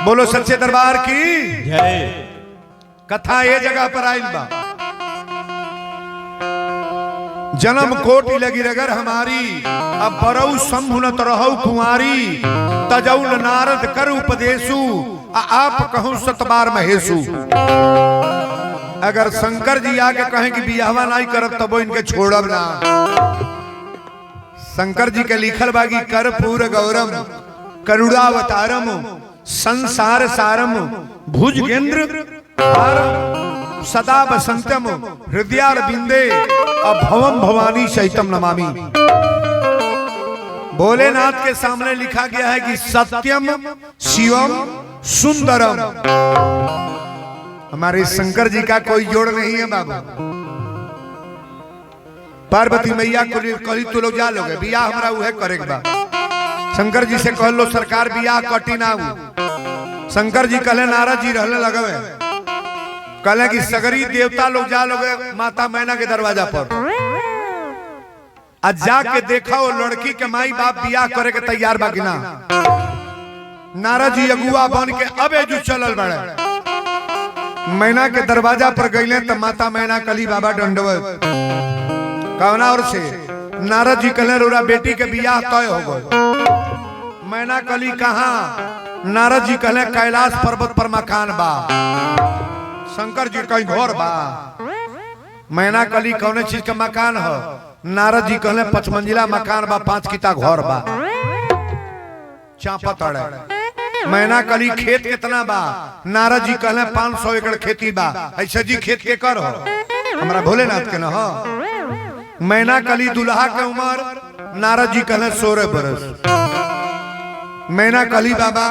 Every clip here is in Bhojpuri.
बोलो सच्चे दरबार की जय। कथा ये जगह पर आइल बा। जन्म कोटि लगी रगर हमारी, अब बरऊ संभुनत रहु कुंवारी। तजौल नारद कर उपदेशु, आप कहूं सतबार महेशु। अगर शंकर जी आके कहें कि बियाहवा नहीं करब तब इनके छोड़ब ना। शंकर जी के लिखल बागी कर्पूर गौरम करुणावतारम संसार सारम भुजगेंद्र सदा बसंतम हृदयारविंदे अभवम भवानी सहितम नमामि। भोलेनाथ के सामने लिखा गया है कि सत्यम शिवम सुंदरम। हमारे शंकर जी का कोई जोड़ नहीं है बाबा। पार्वती मैया को कही तू लोग जा लोगे बियाह हमरा उहे करेगा बा। शंकर जी से कह लो सरकार बियाह कटी ना हो। शंकर जी कहले नारद जी रहने लगवे, कहले कि सगरी देवता लोग जा लोगे माता मैना के दरवाजा पर। आज जाके देखा वो लड़की के माई बाप बियाह करे के तैयार बा कि ना। नारद जी अगुआ बन के अब एजू चलल बड़े। मैना के दरवाजा पर गईले तो माता मैना कली बाबा दंडवत कवना और से नारद जी कहले रोरा बेटी के बियाह तय हो गए। मैना कली कहाँ? नारद जी कहले कैलाश पर्वत पर मकान बा। शंकर जी कहीं घर बा। मैना कली कौन चीज का मकान है? नारद जी कहले 5 मंजिला मकान बा, 5 किता घर बा चापा तड़े। मैना कली खेत कितना बा? नारद जी कहले 500 एकड़ खेती बा। ऐसे जी खेत के कर हो हमरा भोलेनाथ के न हो। मैना कली दुल्हा के उम्र नारद जी कहले 16 बरस। मैना कली बाबा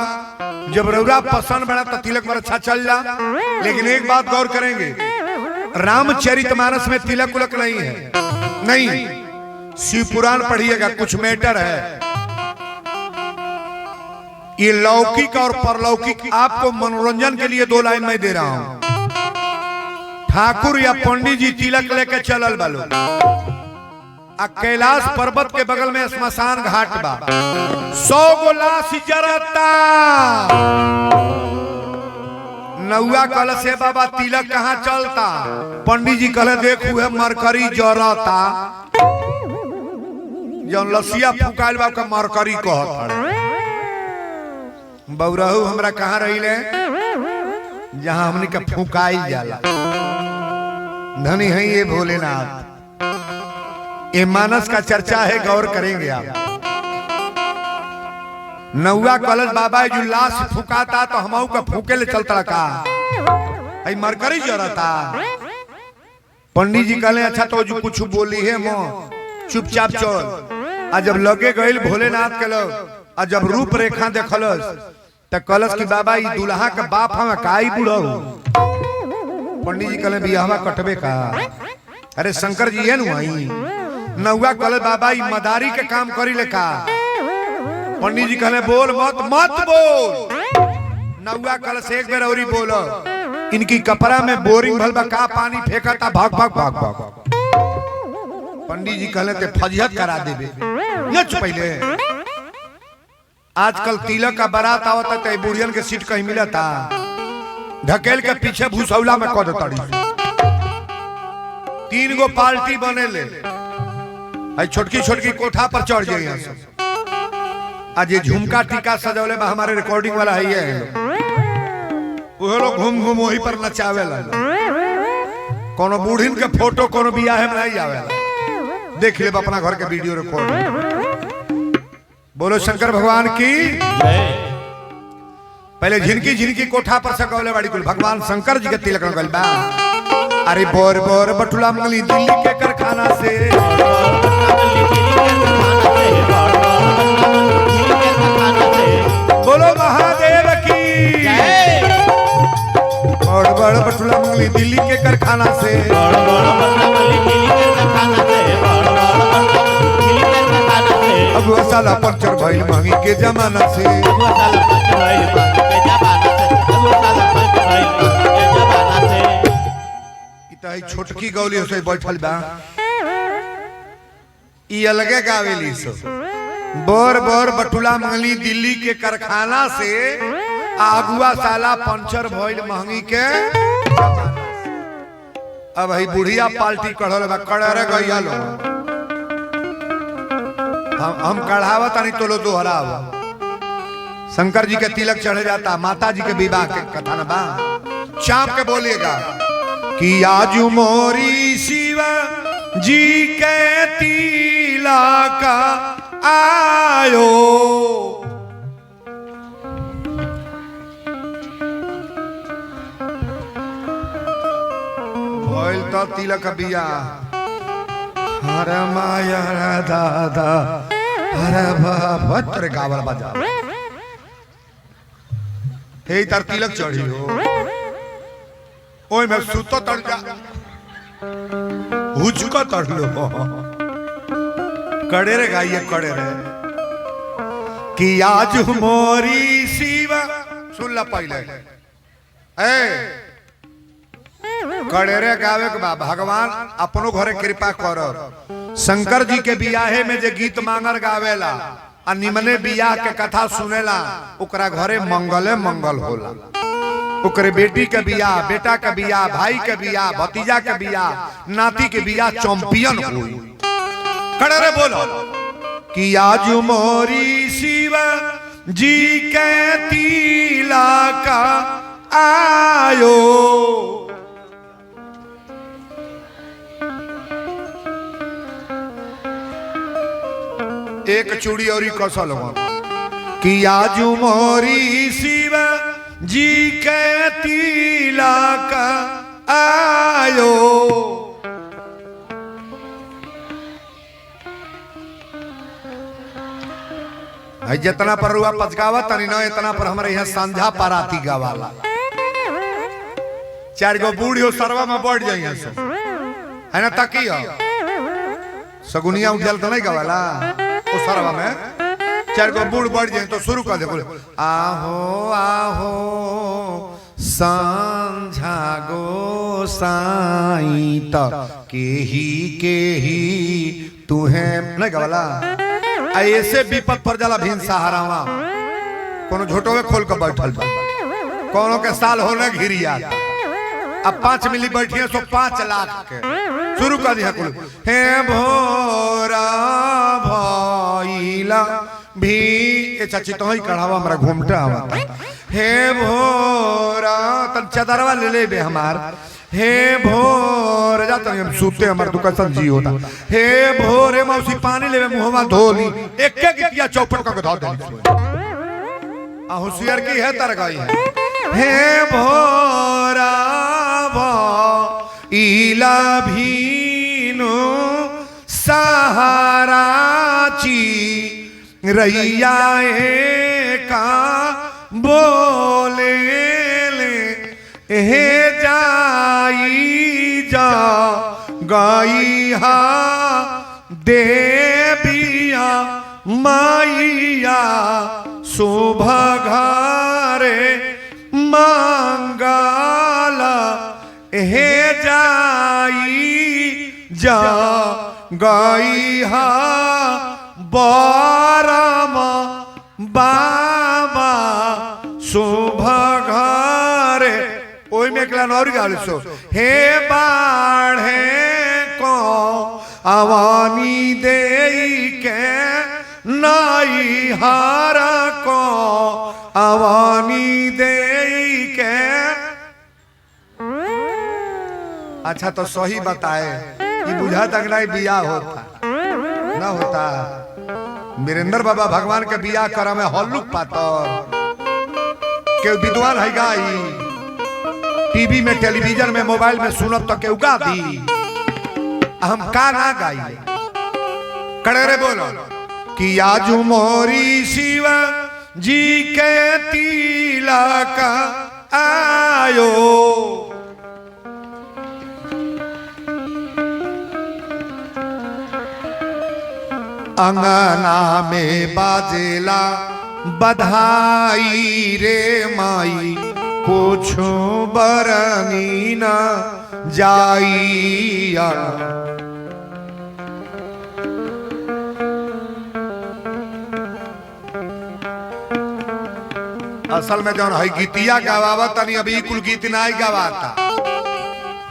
जब रौरा पसंद बड़ा तो तिलक पर अच्छा चल जा। लेकिन एक बात गौर करेंगे, रामचरितमानस में तिलक उलक नहीं है। नहीं, शिव पुराण पढ़िएगा, कुछ मैटर है। ये लौकिक और परलौकिक आपको मनोरंजन के लिए 2 लाइन में दे रहा हूं। ठाकुर या पंडित जी तिलक लेके चलल बालो। कैलाश पर्वत के बगल में श्मशान घाट बा। 100 गो लाश जरता। नौआ कहल से बाबा तिलक कहाँ चलता? पंडित जी कहले देखू है मरकरी जरता। जौन लसिया फुकाइल बा का मरकरी कहत। बौरहू हमरा कहाँ रहिले? जहां हमने के फुकाइल जाला। धनी है ये भोलेनाथ। ये मानस का चर्चा है, गौर करेंगे आप। नौआ कलश बाबा जो लाश फुकाता तो हम का फूके ले चलता का मरकरी जरता। पंडित जी कहले अच्छा तो जो कुछ बोली है मो चुपचाप चल। आज जब लगे गईल भोलेनाथ के लोग, आज जब रूप रेखा देखलस तो कलश की बाबा ये दुल्हा का बाप हम काई बुढ़ो। पंडित जी कहले बियाहवा कटबे का? अरे शंकर जी है नुआई। नौआ कहले बाबा ये मदारी के काम करी ले का? पंडित जी कहले बोल मत मत बोल। नौआ कहले से एक बेर औरी बोलो। इनकी कपड़ा में बोरिंग भल बा का पानी फेंकता भाग भाग भाग भाग। पंडित जी कहले ते फजियत करा देबे नच पहले। आजकल तिलक का बारात आवता तो बुढ़ियन के सीट कहीं मिलता, ढकेल के पीछे भूसौला में कद तड़ी। 3 गो पार्टी बने ले। छोटकी छोटकी कोठा पर चढ़ जाइए। आज ये झुमका टीका सजौले में हमारे रिकॉर्डिंग वाला है वो लोग घूम घूम वही पर नचावे ला। कोनो बूढ़िन के फोटो कोनो बियाह में नहीं आवे। देख ले अपना घर के वीडियो रिकॉर्ड। बोलो शंकर भगवान की जय। पहले झिनकी झिनकी कोठा पर से कहले बाड़ी कुल भगवान शंकर जी के तिलक लगल बा। अरे बोर बोर बटुला मंगली दिल्ली के कारखाना से। बोलो महादेव की जय। बड़ बड़ बटुला मंगली दिल्ली के कारखाना से। अब वो साला पंचर भइल महंगी के जमाना से। छोटकी गौली से बैठल बा। ई अलगे गावेली सो। बोर बोर बटुला मंगली दिल्ली के कारखाना से। आगुआ साला पंचर भइल महंगी के अब ही बुढ़िया पाल्टी कढ़ल बा कड़रे गइया लो हम कढ़ावा तानी तो लो दोहरावा शंकर जी के तिलक चढ़ जाता माता जी के विवाह के कथा न बा चाप के बोलिएगा कि आज मोरी शिवा जी के तिलक आयो भइल तो तिलक बिया हरे माया दादा हरे बाबा तेरे गावल बजा हे तार तिलक चढ़ी हो ओए मैं सुतो तड़ जा हुचको तड़ लो कड़े रे गाइए कड़े रे कि आज मोरी शिवा सुन ला पहले ए कड़े रे गावे के बा भगवान अपनो घरे कृपा करो शंकर जी के बियाहे में जे गीत मांगर गावेला आ निमने बियाह के कथा सुनेला ओकरा घरे मंगले मंगल होला ओकरे बेटी के बियाह बेटा के बियाह भाई के बियाह भतीजा के बियाह नाती के बियाह चैंपियन हुई खड़े रे बोलो कि आज मोरी शिवा जी के तिलक आयो एक चूड़ी और कसल कि आज मोरी शिवा जी के तिलक आयो जितना पर रुआ पचकावा तनी न इतना पर हमारे यहाँ संझा पाराती गावाला 4 गो बूढ़ी सरवा में बढ़ जाइए है ना ताकि सगुनिया उठल तो नहीं गवाला उस सरवा में 4 गो बूढ़ बढ़ जाए तो शुरू कर दे बोले आहो आहो संझा गो साई त केही तुहे नहीं गवाला ऐसे विपद पर जाला भीन सहारावा कोनो झोटो में खोल कर बैठल बा कोनो के साल होने घिरिया अब 5 मिली बैठिए तो 5 लाख के शुरू कर दिया कुल हे भोरा भइला भी ए चाची तो ही कढ़ावा हमरा घूमटा आवा हे भोरा तन चदरवा ले ले बे हमार हे भोर जाता हम सूते हमार दुकान जी होता हे भोरे मौसी पानी लेवे मुहवा धोली एक एक गिटिया चौपट का धो दे आ होशियार की है तर गई है हे भोरा इला भीनो सहाराची रैया का बोले ले हे जाई जा गाई हा देविया माइया शोभा घरे मंगला हे जाई जा गाई हा बाराम बाबा शोभा घरे ओई में एकला नौरी गाली सो हे बाढ़े को आवानी देई के नाई हारा को आवानी देई के अच्छा तो सही बताए कि बुझा तक नहीं बिया होता ना होता वीरेंद्र बाबा भगवान के बिया करा में हल्लुक पातर के विद्वान है गाई टीवी में टेलीविजन में मोबाइल में सुनब तो केहू गा दी हम का ना गाई कड़े बोलो कि आज मोरी शिवा जी के तिलक आयो अंगना में बाजेला बधाई रे माई कुछ बरनी न जाइया असल में जौन है गीतिया गावा तनी अभी कुल गीत ना ही गावाता।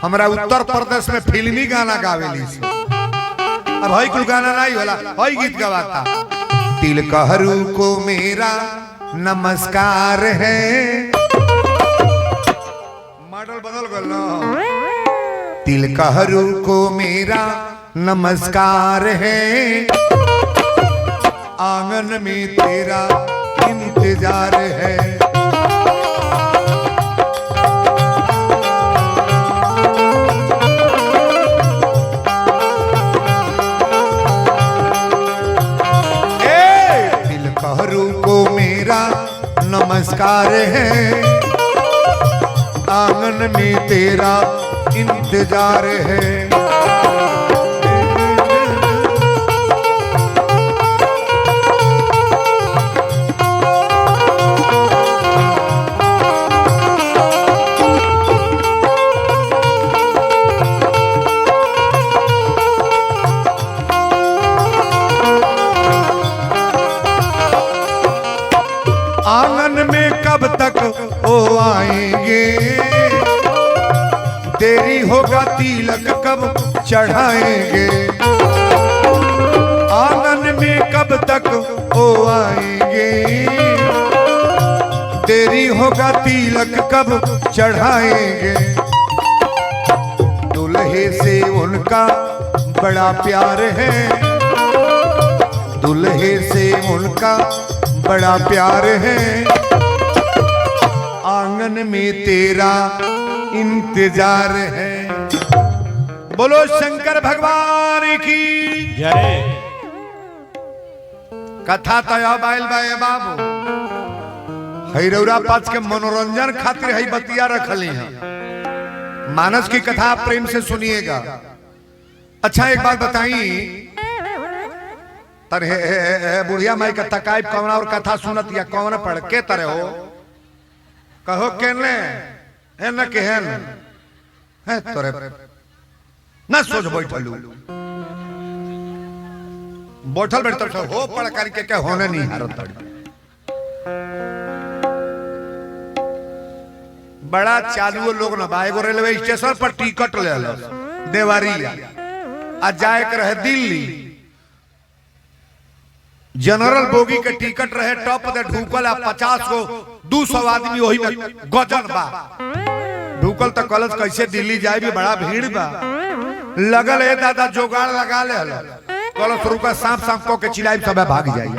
हमरा उत्तर प्रदेश में फिल्मी गाना गावेली से अब हई कुल गाना नहीं होला, हई गीत गवाता। तिलकहरू को मेरा नमस्कार है, मॉडल बदल गल न। तिलकहरू को मेरा नमस्कार है, आंगन में तेरा इंतजार है। तिलकहरू को मेरा नमस्कार है, आंगन में तेरा इंतजार है। आंगन में कब तक ओ आएंगे, देरी होगा तिलक कब चढ़ाएंगे। आंगन में कब तक ओ आएंगे, देरी होगा तिलक कब चढ़ाएंगे। दुल्हे से उनका बड़ा प्यार है, दुल्हे से उनका बड़ा प्यार है, आंगन में तेरा इंतजार है। बोलो शंकर भगवान की जय। कथा तया बाइल बाए बाबू हैरौरा पाँच के मनोरंजन खातिर है बतिया रखली है। मानस की कथा प्रेम से सुनिएगा। अच्छा एक बात बताई, तर बुढ़िया माई का तकाइब कौन और कथा सुनत या कौन पढ़ के तरह हो कहो केने है न केहन है तोरे न सोच बैठलू बैठल बैठल हो पढ़ करके के होने नहीं हारत। बड़ा चालू लोग न बा, एगो रेलवे स्टेशन पर टिकट ले लो देवारिया आ जाए के रहे दिल्ली, जनरल बोगी के टिकट रहे टॉप दे ढूकल आ 50 को 200 आदमी वही में गजन बा ढूकल तो कलश कैसे दिल्ली जाए भी बड़ा भीड़ बा। लगल है दादा जोगाड़ लगा ले कलश रुका सांप सांप को के चिल्लाई सब भाग जाइए।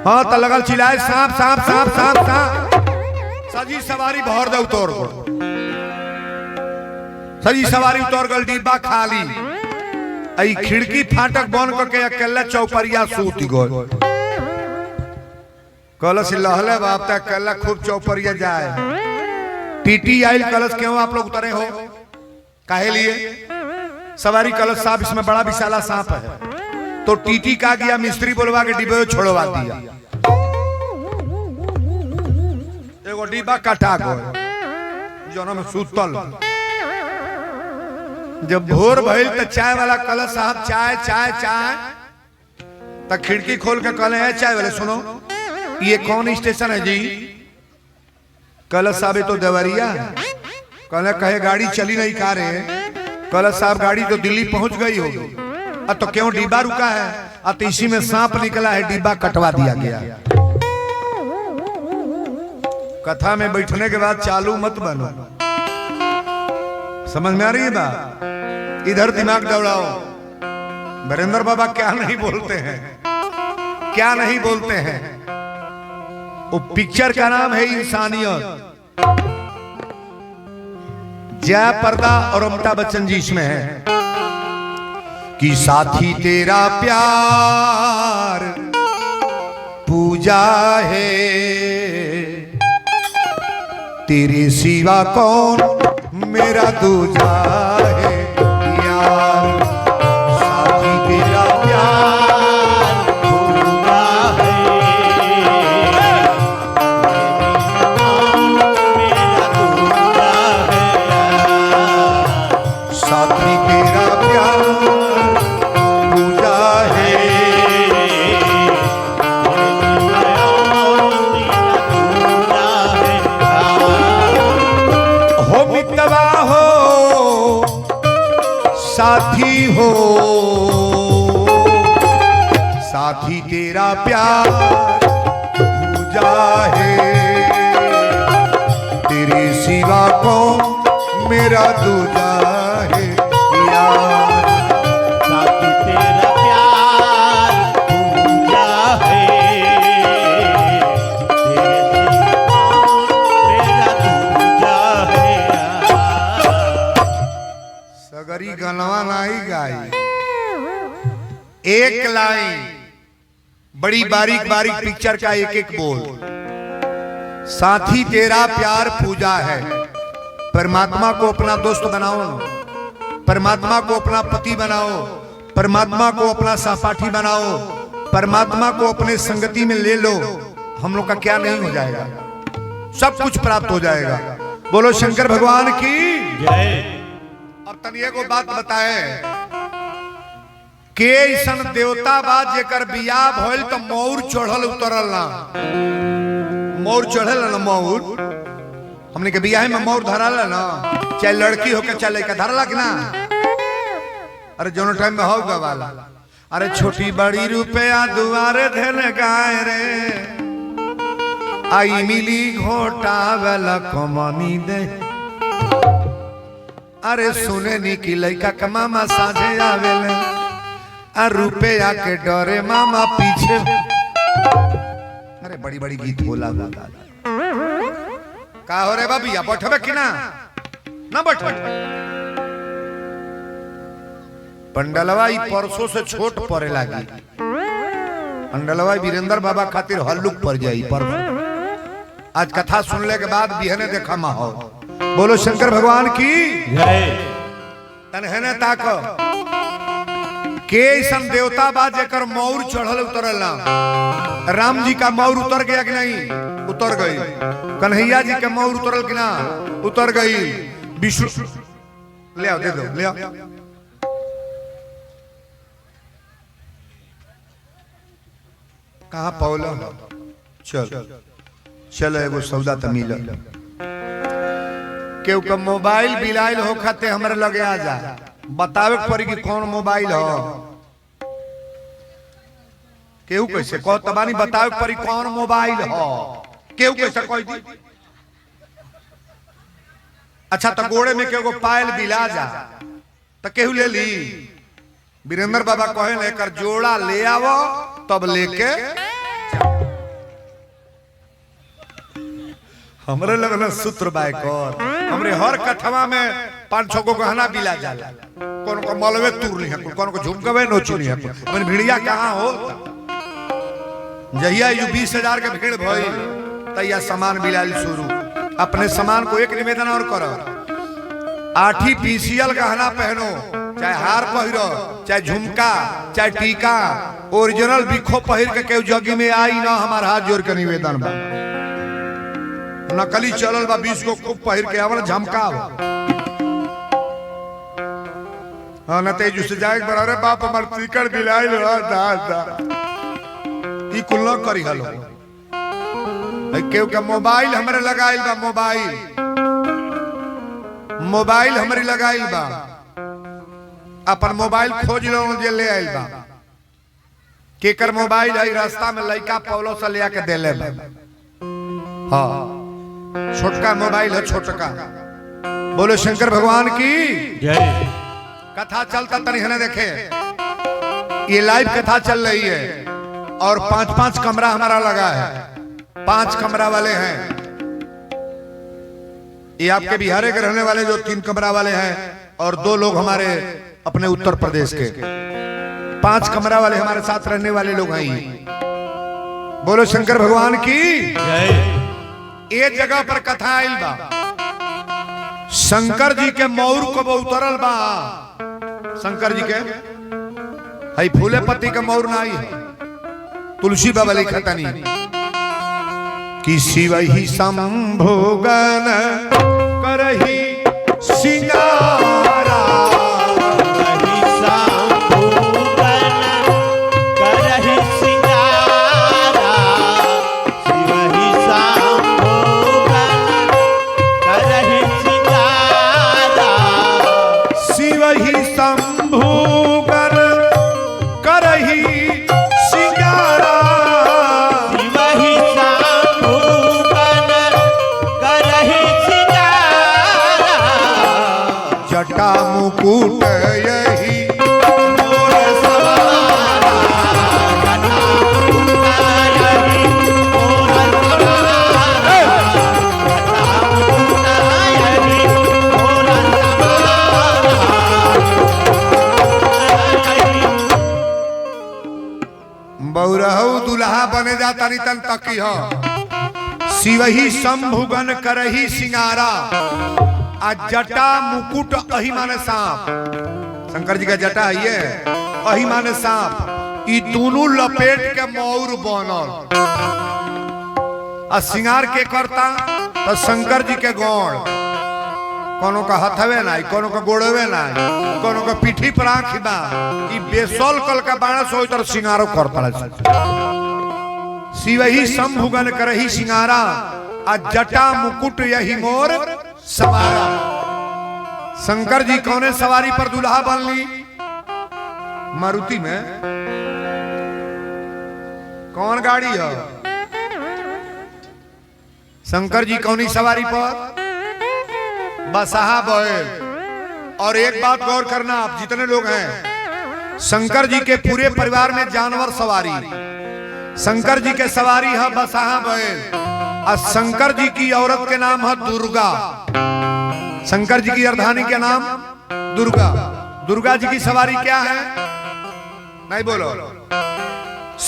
हाँ तो लगल चिल्लाए सांप सांप सांप सांप सांप, सजी सवारी भर दे उतर सजी सवारी उतर गल डिब्बा खाली, आई खिड़की फाटक बंद करके अकेले चौपरिया सूत गए। कलश लहले बाप तक अकेला खूब चौपरिया जाए। टीटी आइल कलश क्यों आप लोग उतरे हो काहे लिए? सवारी कलश साहब इसमें बड़ा विशाला सांप है। तो टीटी का गया मिस्त्री बोलवा के डिब्बे छोड़वा दिया, एगो डिब्बा कटा गए जो में सुतल। जब भोर भइल तो चाय वाला कलश साहब चाय चाय चाय तक खिड़की खोल के कहले है चाय वाले सुनो ये कौन स्टेशन है जी? कलश साहब तो देवरिया। कहले कहे गाड़ी चली नहीं का रहे? कलश साहब गाड़ी तो दिल्ली पहुंच गई होगी। तो क्यों डिब्बा रुका है? तो इसी में सांप निकला है, डिब्बा कटवा दिया गया। कथा में बैठने के बाद चालू मत बनो, समझ में आ रही है बात? इधर दिमाग दौड़ाओ। वीरेंद्र बाबा क्या नहीं बोलते हैं, क्या नहीं बोलते हैं। वो पिक्चर का नाम है इंसानियत। जया पर्दा और अमिताभ बच्चन जी इसमें है कि साथी तेरा प्यार पूजा है, तेरे सिवा कौन मेरा दूजा है यार। साथी तेरा प्यार पूजा है, मेरा दूजा है। साथी तेरा प्यार पूजा है, साथी हो, साथी तेरा प्यार पूजा है, तेरे सिवा कौन मेरा दूजा है यार। साथी तेरा प्यार पूजा है, तेरे सिवा मेरा दूजा है यार। सगरी गनवा नहीं गाई, एक लाइन बड़ी बारीक बारीक पिक्चर का एक एक बोल। साथी तेरा प्यार पूजा है, परमात्मा को अपना दोस्त बनाओ, परमात्मा को अपना पति बनाओ, परमात्मा को अपना सहपाठी बनाओ, परमात्मा को अपने संगति में ले लो। हम लोग का क्या नहीं हो जाएगा, सब कुछ प्राप्त हो जाएगा। बोलो शंकर भगवान की जय। अब तनिए को बात बताए के ऐसन देवता बा जेकर बियाह भइल तो मौर चढ़ल उतरल ना, मौर चढ़ल ना, मौर हमने के बियाह में मौर धरल ना, चाहे लड़की हो के चाहे लड़का धरला कि ना। अरे जोनो टाइम में हो गवाला, अरे छोटी बड़ी रुपया दुआरे धन गाय रे, आई मिली घोटा वाला कमानी दे। अरे सुने नी की लड़का का मामा साझे आवेले, आ रुपया के डरे मामा पीछे। अरे बड़ी बड़ी गीत बोला दादा का हो रे बाबिया, बैठबे कि ना ना बैठबे। पंडलवा ई परसों से छोट पड़े लागी, पंडलवा वीरेंद्र बाबा खातिर हल्लुक पड़ जाई परसों। आज कथा सुनले के बाद बिहने देखा माहौल। बोलो शंकर भगवान की जय। तनहने ताको के ऐसन देवता बा जेकर मौर चढ़ल उतरल ना। राम जी का मौर उतर गया कि नहीं? उतर गई। कन्हैया जी का मौर उतरल कि ना? उतर गई। विष्णु ले आओ, दे दो, ले आओ। कहाँ पौला? चल चल एगो सौदा त मिल। केहू का मोबाइल बिलाइल हो खाते हमारे लगे आ जा, बतावे पड़ी कि कौन मोबाइल हो। केहू कैसे कह तबानी बतावे पड़ी कौन मोबाइल हो, केहू कैसे कह दी। अच्छा तो गोड़े में केहू पायल बिला जा तो केहू ले ली। वीरेंद्र बाबा कहे लेकर जोड़ा ले आवो तब लेके हमरे लगन सूत्र बायकर। हमरे हर कथवा में 5-6 को गहना बिला जाला, कौन को मलवे तूर ली है, कौन को झुमकवे नोचली है। मन भिड़िया कहाँ हो जहिया यू 20,000 के भीड़ भइल तैया सामान बिलाल शुरू। अपने सामान को एक निवेदन और करो, आर्टिफिशियल गहना पहनो, चाहे हार पहिरो, चाहे झुमका, चाहे टीका, ओरिजिनल बिखो पहिर के केहू जगी में आई ना। हमारा हाथ जोड़ के निवेदन बा, नकली चलल बा 20 को खूब पहिर के आवल झमकाव। हां न तेजू से जाए बराबर बाप हमर टिकट दिलाइल हो दादा ई कुल न करी हलो। केहू के मोबाइल हमरे लगाइल बा, मोबाइल हमरे लगाइल बा, अपन मोबाइल खोज लो जे ले आइल बा। केकर मोबाइल है रास्ता में लइका पौलो से ले आके देले बा। हां छोटका मोबाइल है, छोटका। बोलो शंकर भगवान की जय। कथा चलता तनी हने देखे, ये लाइव कथा चल रही है और 5-5 कमरा हमारा लगा है, 5 कमरा वाले हैं। ये आपके बिहार के रहने वाले जो 3 कमरा वाले हैं और 2 लोग हमारे अपने उत्तर प्रदेश के। 5 कमरा वाले हमारे साथ रहने वाले लोग हैं। बोलो शंकर भगवान की जय। एक जगह पर कथा आइल बा, शंकर जी के मौर को उतरल बा। शंकर जी के हई फूले पत्ती के मौर ना आई है। तुलसी बाबा लिखतनी कि शिव ही संभोगन करही सिंगारा, शिव ही संभोगन जटा मुकुट यही मोर सवारा जटा मुकुट यही मोर सवारा जटा मुकुट यही मोर सवारा बहुरहु दुल्हा बने जाता नहीं तन तकी हो शिवही शंभुगन करही सिंगारा आ जटा मुकुट अहि माने सांप शंकर जी का जटा है ये अहि माने सांप ई दोनों लपेट के मौर बनल आ सिंगार के करता तो शंकर जी के गौड़ कोनो का हथवे ना कोनो का गोड़वे ना कोनो का पीठी पर आंख बा ई बेसल कल का बाणस हो तर सिंगारो करता शिवही शंभुगन करही सिंगारा आ जटा मुकुट यही मोर सवारा शंकर जी कौने सवारी पर दुल्हा बनली मारुति में कौन गाड़ी है शंकर जी कौनी सवारी पर बसहा बैल और एक बात गौर करना आप जितने लोग हैं शंकर जी के पूरे परिवार में जानवर सवारी शंकर जी के सवारी है बसहा बैल और शंकर जी की औरत के नाम है दुर्गा शंकर जी की अर्धानी के नाम दुर्गा दुर्गा जी की सवारी क्या है नहीं बोलो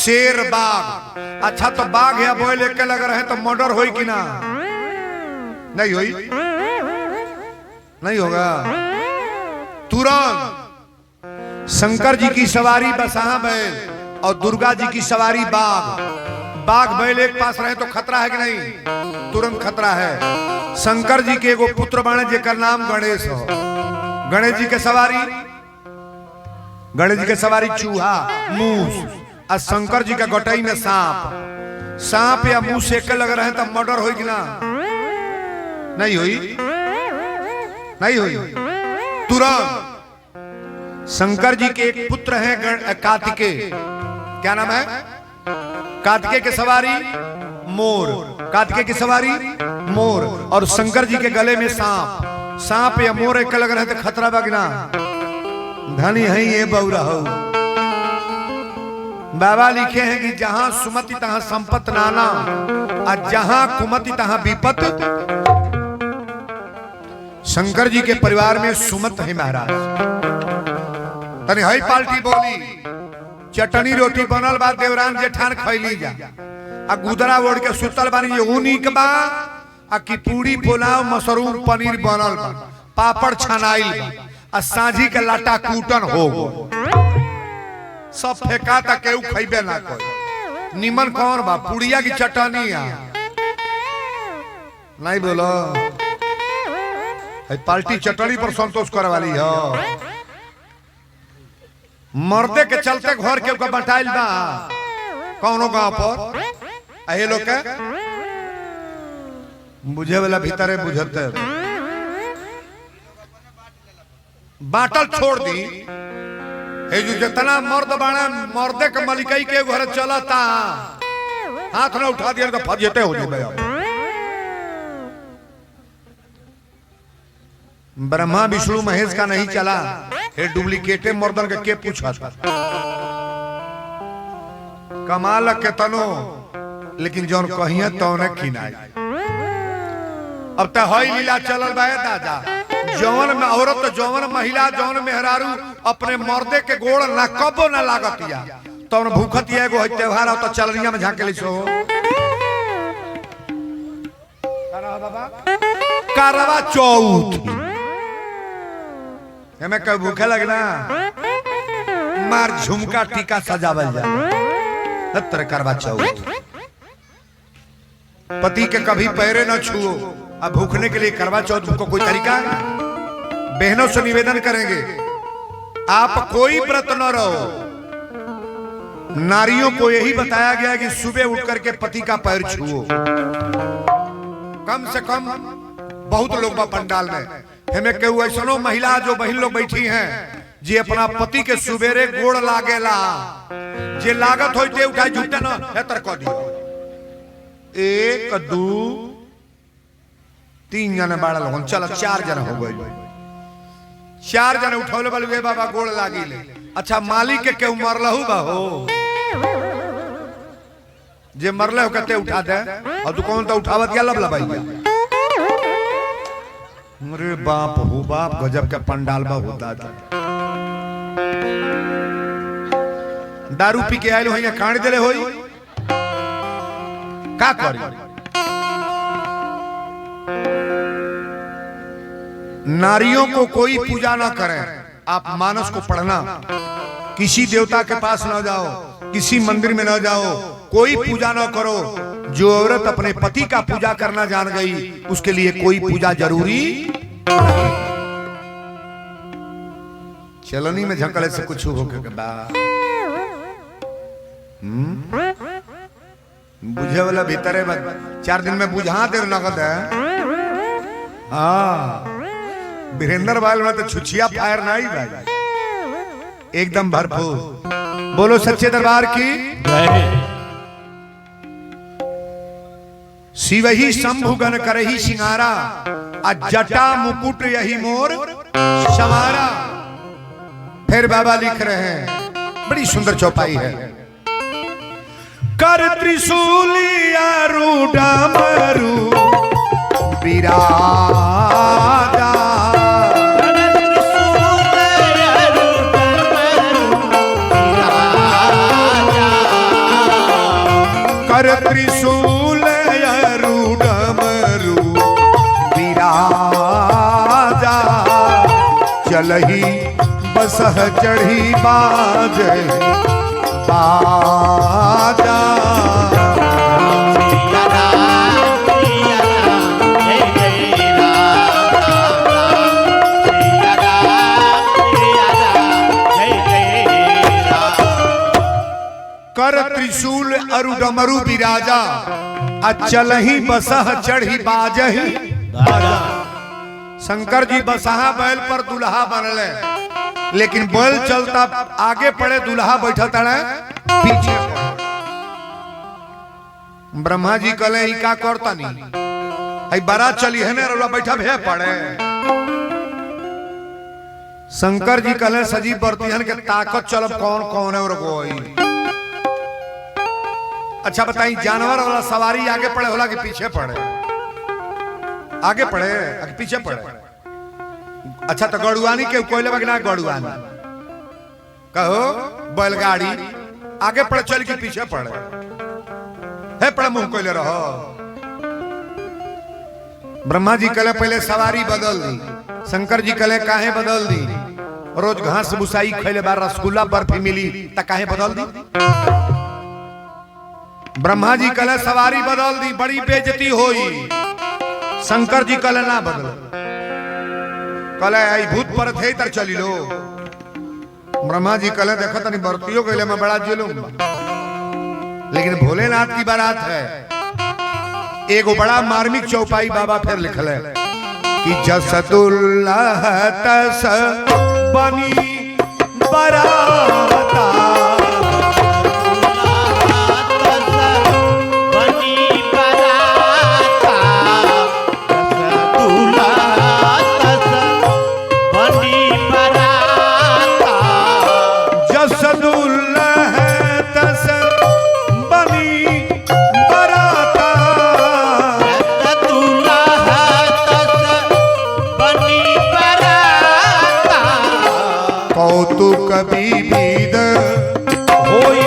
शेर बाघ अच्छा तो बाघ या बैल एक लग रहे तो मर्डर होई कि ना नहीं होई नहीं होगा तुरंत शंकर जी की सवारी बसहा बैल और दुर्गा जी की सवारी बाघ बाघ बैल एक पास रहे तो खतरा है कि नहीं तुरंत खतरा है शंकर जी के एगो पुत्र बाणे जेकर नाम गणेश हो गणेश जी के सवारी चूहा मूस और शंकर जी का गटई में सांप या मूस एक लग रहे तो मर्डर होगी ना नहीं हुई तुरंत शंकर जी के एक पुत्र हैं कार्तिकेय क्या नाम है कार्तिकेय की सवारी मोर कार्तिकेय की सवारी मोर और शंकर जी के गले में सांप या मोर एक लग रहे थे खतरा बगना धनी है ये बौरा हो बाबा लिखे हैं कि जहां सुमति तहां संपत नाना और जहां कुमति तहां विपत शंकर जी के परिवार में सुमत है महाराज तनी हई पार्टी बोली चटनी रोटी बनल बा देवरान जेठान खैली जा आ गुदरा ओढ़ के सुतल बानी ये ऊनिक बा आ की पूरी पुलाव मशरूम पनीर बनल बा पापड़ छनाइल बा आ साझी के लाटा कूटन हो सब फेंका ता केहू खइबे ना कोई निमन कौन बा पुड़िया की चटनी आ नहीं बोलो पार्टी चटनी पर संतोष करे वाली हो मर्दे के चलते घर के बटाइल बा कौनो गांव पर अहे लोग के बुझे वाला भीतरे बुझते बाटल छोड़ दी हे जो जितना मर्द बाणे मर्दे के मलिकाई के घर चलता हाथ ना उठा दिया तो फजेते हो जाए ब्रह्मा विष्णु महेश का नहीं चला हे डुप्लीकेटे मर्दन के पूछा था कमाल के तनो लेकिन जौन कहिए तौने किनाई अब तो हई लीला चलल बा दादा जौन में औरत जौन महिला जौन मेहरारू अपने मर्दे के गोड़ ना कबो ना लागतिया तौन भूखतिया एगो हई त्योहार तो चलनिया में झाके लिसो करवा चौथ हमें कब भूखे लगना मार झुमका टीका सजावल जा तर करवा चौथ पति के कभी पैरे न छुओ अब भूखने के लिए करवा चौथ को कोई तरीका बहनों से निवेदन करेंगे आप कोई व्रत न रहो नारियों को यही बताया गया कि सुबह उठ करके पति का पैर छुओ कम से कम बहुत लोग पंडाल में हमें केहू ऐसनो महिला जो बहन लोग बैठी हैं जी अपना पति के सुबेरे गोड़ लागेला जे लागत होते उठाई झूठे न हेतर क दियो 1 2 3 जने बाड़ा लोगन चल 4 जने हो गए 4 जने उठौले बलुए बाबा गोड़ लागी ले। अच्छा मालिक के केहू मरलहू बा हो जे मरले हो कहते उठा दे और तू कौन तो उठावत क्या लब लबाई। अरे बाप हो बाप गजब का पंडाल बा होता था। दारू पी के आयल हो या कांड देले होई का करी। नारियों को कोई पूजा ना करे। आप मानस को पढ़ना, किसी देवता के पास ना जाओ, किसी मंदिर में ना जाओ, कोई पूजा ना करो। जो औरत अपने पति का पूजा करना जान गई उसके लिए कोई पूजा जरूरी नहीं। चलनी में झकड़े से कुछ हो के बुझे वाला भीतर है। 4 दिन में बुझा दे नगद है। हाँ वीरेंद्र बाल में तो छुछिया फायर नहीं भाई, एकदम भरपूर। बोलो सच्चे दरबार की शिव ही शंभु गण करही सिंगारा, जटा मुकुट यही मोर सवारा। फिर बाबा लिख रहे हैं, बड़ी सुंदर चौपाई है। कर त्रिशूलिया रूडा मरु विराजा, कर त्रिशूल रूड मरु विराजा, चलही बसह चढ़ी बाज बाजा। कर त्रिशूल अरु डमरू विराजा, चलही बसह चढ़ी बाजही बाजा। शंकर जी बसहा बैल पर दुल्हा बनले, लेकिन बैल चलता आगे पड़े दुल्हा बैठा तड़े पीछे। ब्रह्मा जी कहले ई का करता नहीं, बारात चली है ना बैठा भे पड़े। शंकर जी कहले सजी बरतिहन के ताकत चलब कौन कौन है और कोई। अच्छा बताई जानवर वाला सवारी आगे पड़े होला कि पीछे पड़े? आगे पड़े कि पीछे पड़े? अच्छा तो गड़ुआनी के कोयले बगना गड़ुआनी कहो बैलगाड़ी आगे पड़े चल के पीछे पड़े है पड़े मुंह कोयले रहो। ब्रह्मा जी कहले पहले सवारी बदल दी। शंकर जी कहले काहे बदल दी? रोज घास भुसाई खैले बार रसगुल्ला बर्फी मिली त काहे बदल दी? ब्रह्मा जी कहले सवारी बदल दी, बड़ी बेइज्जती होई। शंकर जी कहले ना बदल, कहले आई भूत पर थे तर चली लो। ब्रह्मा जी कहले देखो तनी बरतियों के लिए मैं बड़ा जुलूम, लेकिन भोलेनाथ की बारात है। एगो बड़ा मार्मिक चौपाई बाबा फिर लिखले कि जस दुल्लह तस बनी बराता, कभी बीद होई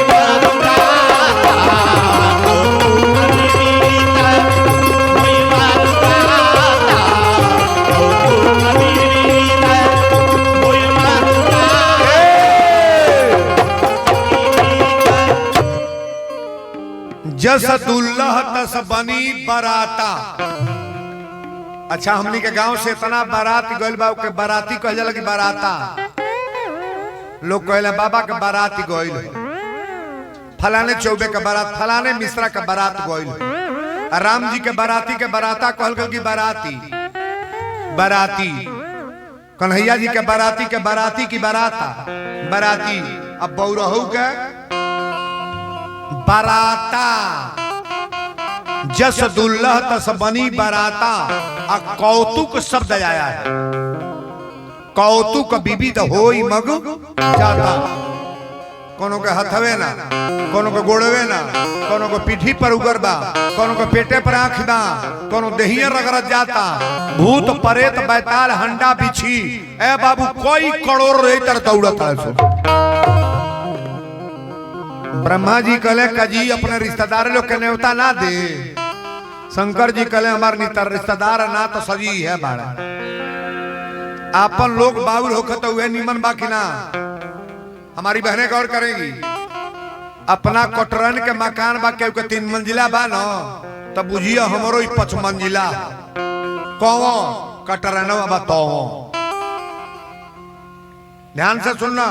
जस दुल्लह तस बनी बराता। अच्छा हमनी के गांव से इतना बारात गइल बा के बाराती कहल जाला कि बाराता। लोग कहले बाबा के बारात गइल, फलाने चौबे के बारात, फलाने मिश्रा के बारात गइल। राम जी के बाराती के बाराता कहल गल कि बाराती बाराती। कन्हैया जी के बाराती के बाराती की बाराता बाराती। अब बौरहू के बाराता। जस दुल्लह तस बनी बाराता। कौतुक शब्द आया है। कौतुक विविध होई मग जाता। कोनो के हथवे ना, कोनो के गोड़वे ना, कोनो को पीठी पर उगर बा, कोनो को पेटे पर आंख बा, कोनो देहिया रगड़त जाता। भूत परेत बैताल हंडा बिछी ए बाबू कोई करोड़ रही तर दौड़त है सो। ब्रह्मा जी कहले कजी अपने रिश्तेदार लोग के न्योता ना दे। शंकर जी कहले हमार रिश्तेदार ना तो सजी है बाड़ा। आपन लोग बाउल होकर तो वह निमन बा कि ना। हमारी बहनें गौर करेंगी, अपना कटरन के मकान बा के 3 मंजिला बा न, तब बुझिया हमरो 5 मंजिला कौन कटरन बा तो। ध्यान से सुनना,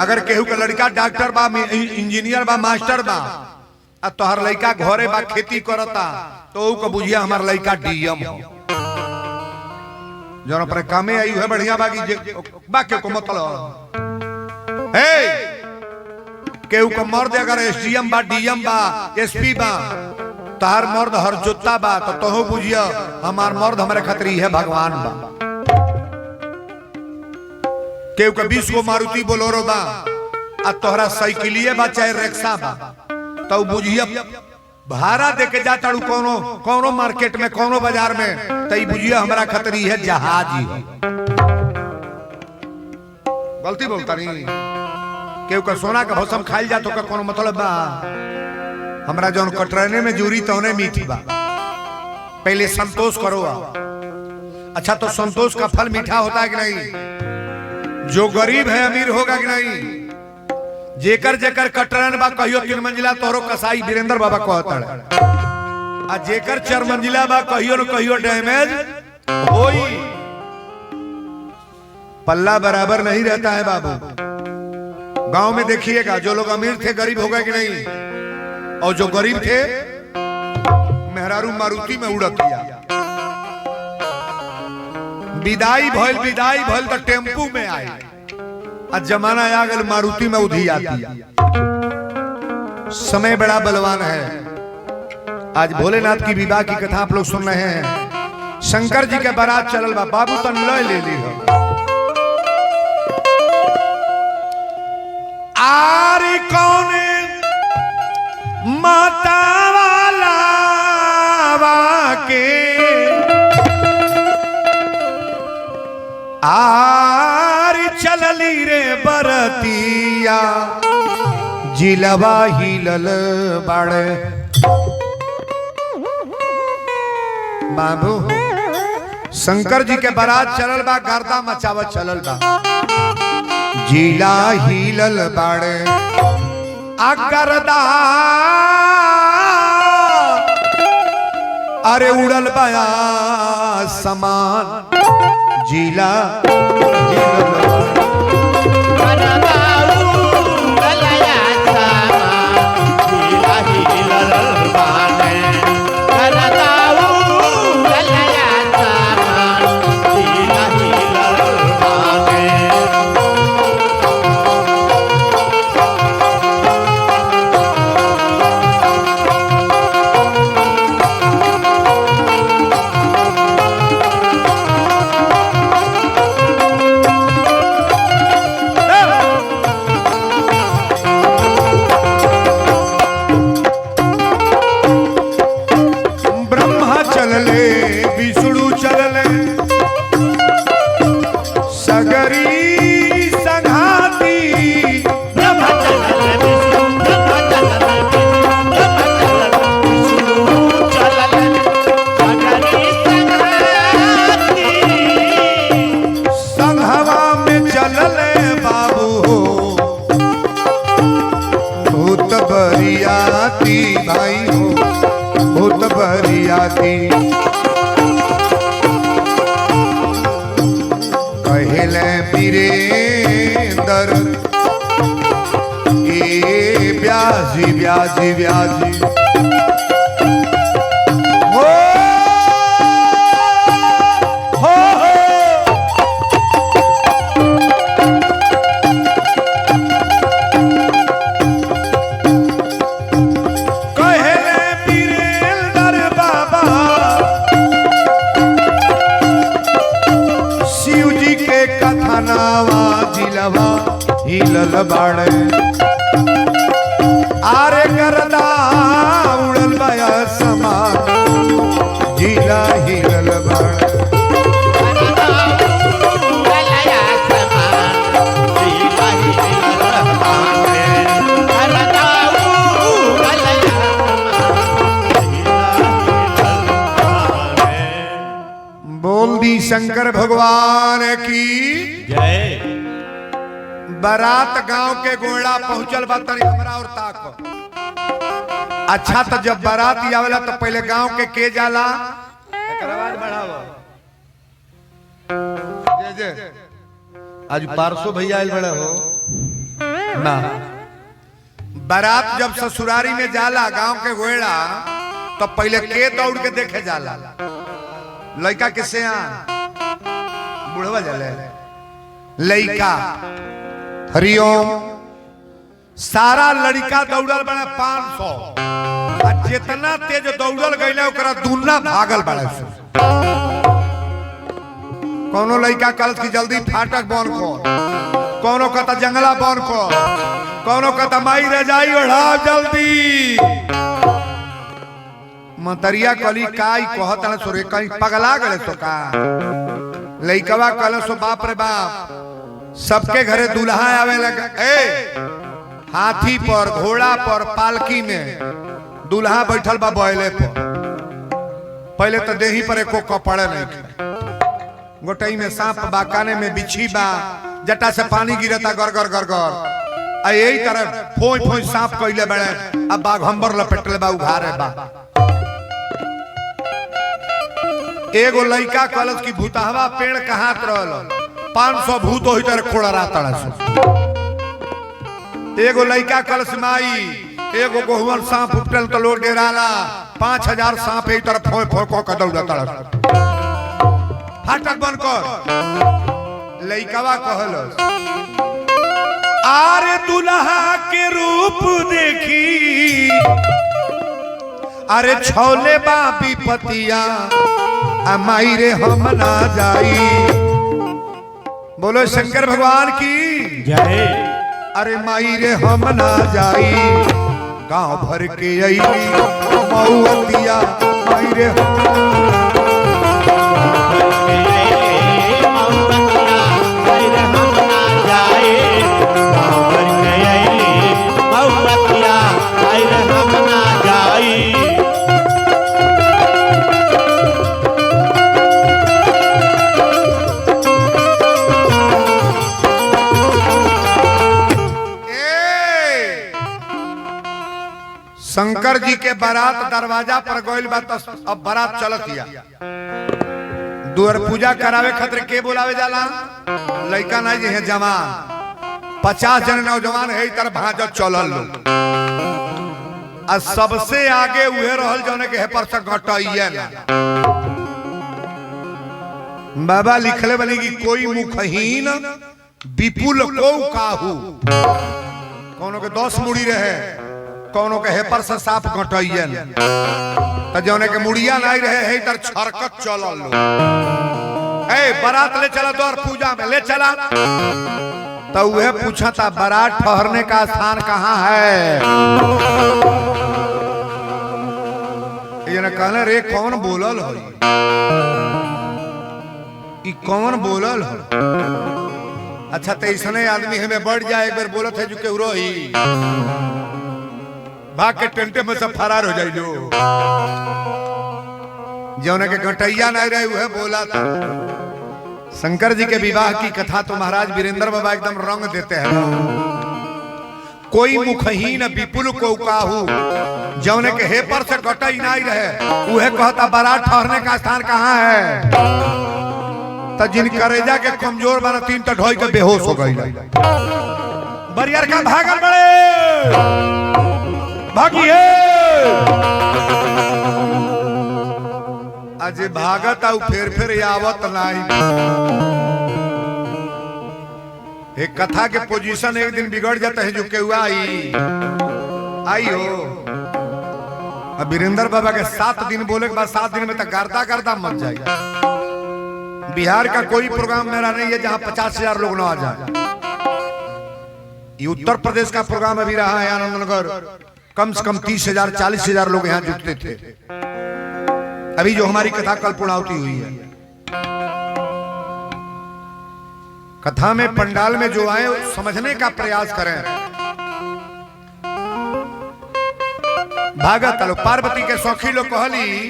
अगर केहू का लड़का डॉक्टर बा, इंजीनियर बा, मास्टर बा, आ तोहर लड़का घरे बा खेती करता, तो ऊ को बुझिया हमार लड़का डीएम हो। जो पर कामे आई है बढ़िया बाकी बाकी को मतलब केहू का मर्द अगर एसडीएम बा, डीएम बा, एसपी बा, तार मर्द हर जोता बा, तो तोहो बुझिया हमार मर्द हमारे खतरी है भगवान बा। केहू का 20 गो मारुति बोलोरो बा, आ तोहरा साइकिलिए बा चाहे रिक्शा बा, तो बुझिया भाड़ा दे के जाता कोनो कोनो मार्केट में, कोनो बाजार में, तो बुझिया हमारा खतरी है जहाज ही। गलती बोलता नहीं। केहू का सोना का भसम खाइल जातो का कोनो मतलब बा। हमरा जौन कटरने में जूरी तौने मीठी बा। पहले संतोष करो। अच्छा तो संतोष का फल मीठा होता है कि नहीं? जो गरीब है अमीर होगा कि नहीं? जेकर जेकर कटरन बा कहियो 3 मंजिला तोहरो कसाई वीरेंद्र बाबा कहता है। आ जेकर 4 मंजिला बा कहियो न कहियो डैमेज होई। पल्ला बराबर नहीं रहता है बाबू। गांव में देखिएगा, जो लोग अमीर थे गरीब हो गए कि नहीं, और जो गरीब थे मेहरारू मारुति में उड़त दिया। विदाई भइल तो टेम्पू में आए। आज जमाना आ गया मारुति में उधी आती। समय बड़ा बलवान है। आज भोलेनाथ की विवाह की कथा आप लोग सुन रहे हैं। शंकर जी के बारात चलल बा, बाबू तन लय ले ली हो। आरी कौन माता वाला वाके आरी चलली रे बरतिया जिलवा हिलल बाड़े। बाबू शंकर जी के बारात चलल बा, गर्दा मचावत चलल बा, जिला हिलल बाड़े अगरदा। अरे उड़ल बाया समान जिला हिलल कहले वीरेंद्र ए ब्याजी ब्याजी ब्याजी हो शिव जी के हिलल बाड़े आरे करदा उड़ल बाया समा जिला हिलल बाड़े बोल दी शंकर भगवान की जय। बारात गांव के गोड़ा पहुंचल बा तनी हमरा और ताक। अच्छा तो जब बारात आवेला तो पहले गांव के जाला एकर आवाज बढ़ाओ। जे जे आज 500 भैया आइल बड़े हो ना। बारात जब ससुरारी में जाला गांव के गोड़ा तो पहले के दौड़ के देखे जाला। लड़का किससे बुढ़वा जले लड़का हरिओम सारा लड़का दौड़ल बड़ा 500 जितना तेज दौड़ल गईले ओकरा दुना भागल बड़ा। कोनो लड़का कल की जल्दी फाटक बंद कर, कोनो कहता जंगला बंद कर, कोनो कहता माई रह जाई ओढ़ा जल्दी। मतरिया कली काई कहत न सोरे कहीं पगला गले तो का। लइकवा कहले सो बाप रे बाप सबके घरे दूल्हा आवे लगा। ए हाथी पर घोड़ा पर पालकी में दूल्हा बैठल बा बैले पर। पहले तो देही पर एको कपड़े नहीं थे। गोटई में सांप बा, काने में बिच्छी बा, जटा से पानी गिरता गर गर गर गर। यही तरह फोई फोई सांप कइले बड़े। अब बाघंबर लपेटले बा उघारे बा। एगो लइका कलश की भूतहवा पेड़ कहात रहल 500 भूत होई तर खोड़ा तड़ा से। एगो लइका कलश माई एगो गोहुअन सांप उपटल तो लोग डेराला 5000 सांप एक तरफ फोय फोय को दौड़ा तड़ा। फाटक बंद कर। लइकावा कहल आरे दुल्हा के रूप देखी अरे छौले बा विपतिया माई रे हम ना जाई। बोलो शंकर भगवान की जय। अरे माई रे हम ना जाई गांव भर के अइली मऊतिया माई रे शंकर जी के बारात दरवाजा पर गइल बा। अब बारात चलत हिया। दुआर पूजा करावे खातिर के बुलावे जाला? लइका नहीं जे है जवान 50 जन नौजवान है तरह भाजत चलल लोग। आ सबसे आगे उहे रहल जौने के है पर से घटइए ना। बाबा लिखले बने कि कोई मुखहीन विपुल को काहू। कोनो के 10 मुड़ी रहे, कोनो के हेपर से साफ घटइए तो जौने के मुड़िया नहीं रहे है तर छरकत चलल लो। ए बारात ले चला द्वार पूजा में ले चला तो वह पूछा था बारात ठहरने का स्थान कहाँ है। ये न कहले रे कौन बोलल हो, कौन बोलल हो। अच्छा तो इसने आदमी हमें बढ़ जाए एक बार बोलत है जो के उरोही भाग के टेंटे में सब फरार हो जाए। जो के घटैया नहीं रहे वह बोला था। शंकर जी के विवाह की कथा तो महाराज वीरेंद्र बाबा एकदम रंग देते हैं। कोई मुखहीन विपुल को काहू जौने के हे पर से घटई नहीं रहे वह कहता बारात ठहरने का स्थान कहाँ है। तो जिन करेजा के कमजोर बना 3 तो ढोई के बेहोश हो गई। बरियर का भागल बड़े भागिए आज भागत आउ फिर आवत नहीं। एक कथा के पोजीशन एक दिन बिगड़ जाता है जो केहू आई हो। अब वीरेंद्र बाबा के 7 दिन बोले के बाद 7 दिन में तो गर्दा गर्दा मच जाए। बिहार का कोई प्रोग्राम मेरा नहीं है जहां 50,000 लोग ना आ जाए। ये उत्तर प्रदेश का प्रोग्राम अभी रहा है आनंदनगर, कम से कम 30,000 40,000 लोग यहाँ जुटते थे। अभी जो हमारी कथा कल पूर्णाहुति हुई है, कथा में पंडाल में जो आए समझने का प्रयास करें। भागत लो पार्वती के सौखी लोग कहली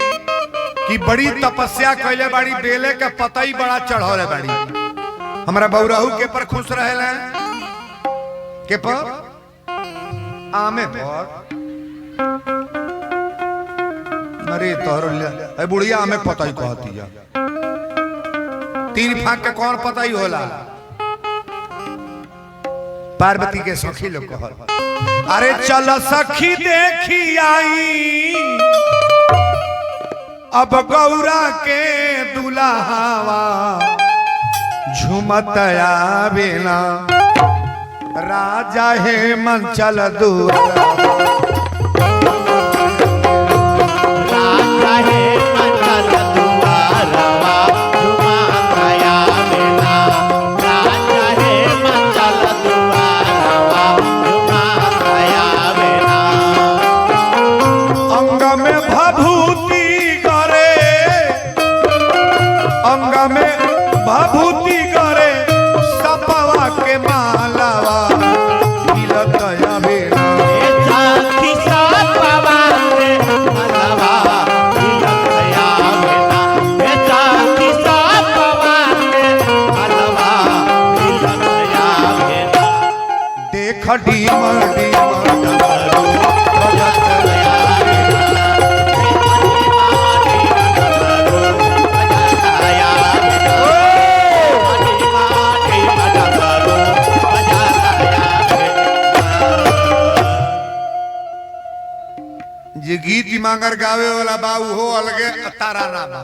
कि बड़ी तपस्या कैले बाड़ी, बेले के पतई बड़ा चढ़ौले बाड़ी। हमारा बौराहू के पर खुश रहे के पर आमे पर, अरे तोहर बुढ़िया आमे पतई कहती है। 3 फाक के कौन पतई होला? पार्वती के सखी लोग कहल, अरे चल सखी देखी आई अब गौरा के दुल्हावा झुमत आवे ना, राजा है मंचल दूरा, राजा है मंचल दुआरवा झुमत आवे ना, राजा है मंचल दुआरवा झुमत आवे ना। अंग में भभूति करे, अंग में भभूति करे, सपवा के मालावा हिलत आवे ना। साथी सपवा के मालावा हिलत आवे ना, साथी सपवा के मालावा हिलत आवे ना। देख डीमर डीमर डमरू बजत जे गीत मांगर गावे वाला बाबू हो अलगे तारा ना बा।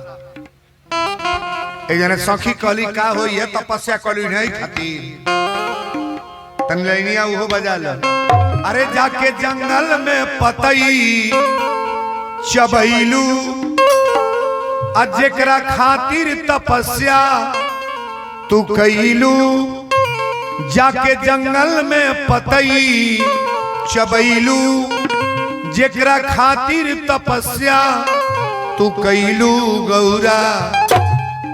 एक जने सखी कहली का होई है तपस्या करी नहीं खातिर, तन लैनिया वो बजा लो। अरे जाके जंगल में पतई चबैलू, आ जेकरा खातिर तपस्या तू कैलू, जाके जंगल में पतई चबैलू, जेकरा खातिर तपस्या तू कैलू गौरा,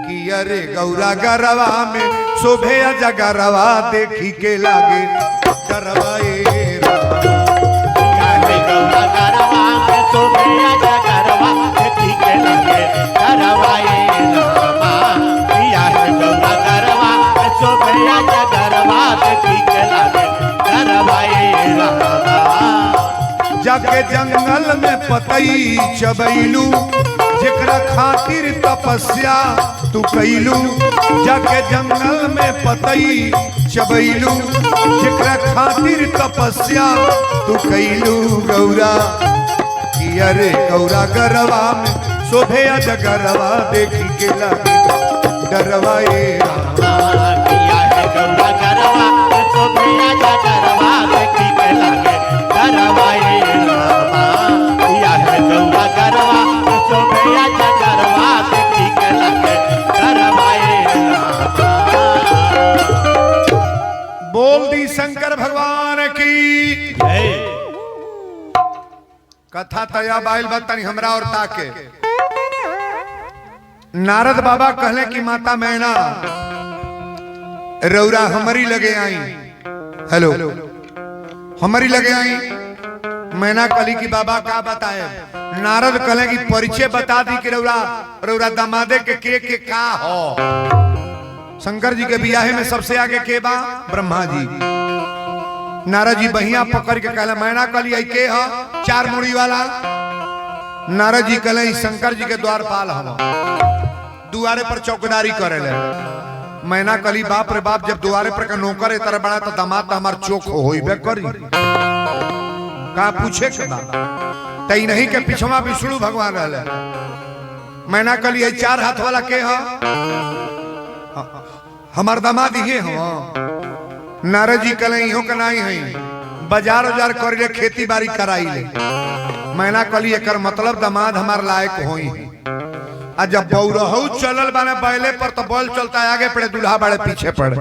कि अरे गौरा गरवा में शोभे जगरवा देखी के लागे डरवाए गौरा गरवा में शोभे जगरवा देखी के लागे डरवाए रामा, पिया है गौरा गरवा में शोभे जगरवा देखी के लागे डरवाए रामा। जाके जंगल में पतई चबैलू, जेकरा खातिर तपस्या तू कैलू, जाके जंगल में पतई चबैलू, जेकरा खातिर तपस्या तू कैलू गौरा, कि अरे गौरा गरवा में शोभे जगरवा देखी के लागे डरवाए रामा। पिया है गौरा गरवा में शोभे जगरवा देखी के लागे डरवाए रामा, पिया है गौरा गरवा में शोभे जगरवा देखी के लागे डरवाए रामा। बोल दी शंकर भगवान की कथा तया बाइल बतनी हमरा और ताके। नारद बाबा कहले कि माता मैना रौरा हमारी लगे आई, हेलो हमारी लगे आई। मैना कली की बाबा का बताए, नारद कहले कि परिचय बता दी कि रौरा रौरा दामादे के का हो। शंकर जी के बियाहे में सबसे आगे के बा ब्रह्मा जी। नारद जी बहिया पकड़ के कहले, मैना कली आई के हो 4 मुड़ी वाला। नारद जी कहले शंकर जी के द्वारपाल हम, दुआरे पर चौकीदारी करे ले। मैना कली बाप रे बाप, जब दुआरे पर का नौकर ए तरह बड़ा तो दामाद हमार चोख होइबे करी, का पूछे के बा। तई नहीं के पिछवा विष्णु भगवान रहले। मैना कली आई 4 हाथ वाला के हो, हमार दामाद ही हो। नारद जी कहले इहो के नहीं है, बाजार उजार कर ले, खेती बाड़ी कराई ले। मैना कली एकर मतलब दामाद हमार लायक होई। आ जब बौरहू चलल बाने बैले पर तो बल चलता है आगे पड़े, दूल्हा बड़े पीछे पड़े।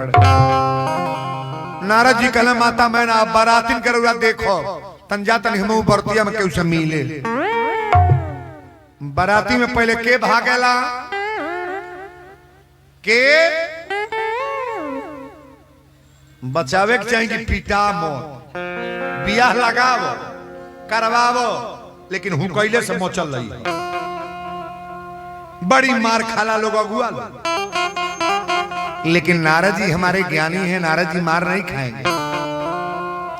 नारद जी कहले माता मैना अब बारातिन के रउरा देखो तंजा तन हमहू बरतिया में केहू से मिले। बाराती में पहले के भागेला के बचावे के चाहिए कि पिटा मत बियाह लगावो करवावो, लेकिन हुकैले से मोचल रही बड़ी मार खाला लोग अगुआ लोग। लेकिन नारद जी हमारे ज्ञानी हैं, नारद जी मार नहीं खाएंगे।